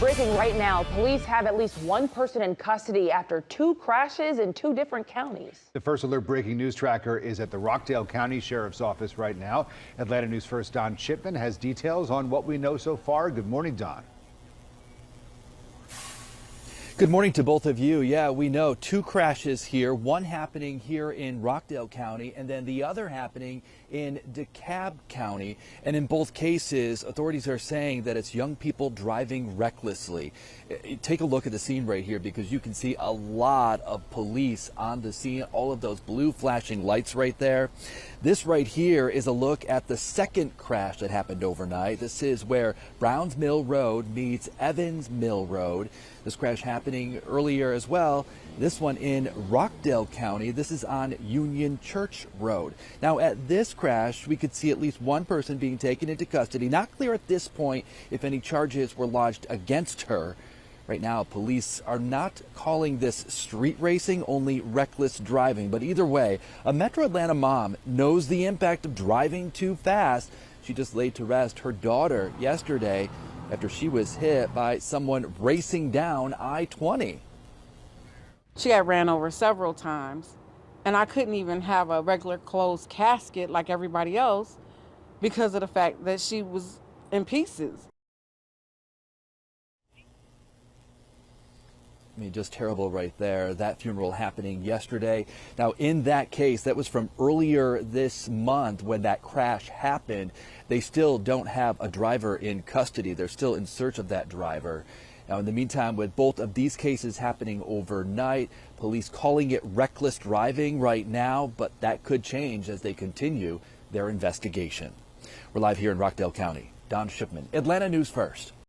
Breaking right now, police have at least one person in custody after two crashes in two different counties. The First Alert breaking news tracker is at the Rockdale County Sheriff's Office right now. Atlanta News First Don Shipman has details on what we know so far. Good morning, Don. Good morning to both of you. Yeah, we know two crashes here, one happening here in Rockdale County and then the other happening in DeKalb County. And in both cases, authorities are saying that it's young people driving recklessly. Take a look at the scene right here because you can see a lot of police on the scene, all of those blue flashing lights right there. This right here is a look at the second crash that happened overnight. This is where Browns Mill Road meets Evans Mill Road. This crash happening earlier as well. This one in Rockdale County. This is on Union Church Road. Now at this crash, we could see at least one person being taken into custody. Not clear at this point if any charges were lodged against her. Right now, police are not calling this street racing, only reckless driving. But either way, a Metro Atlanta mom knows the impact of driving too fast. She just laid to rest her daughter yesterday after she was hit by someone racing down I-20. She got ran over several times, and I couldn't even have a regular closed casket like everybody else because of the fact that she was in pieces. I mean, just terrible right there. That funeral happening yesterday. Now, in that case, that was from earlier this month when that crash happened. They still don't have a driver in custody. They're still in search of that driver. Now, in the meantime, with both of these cases happening overnight, police calling it reckless driving right now, but that could change as they continue their investigation. We're live here in Rockdale County. Don Shipman, Atlanta News First.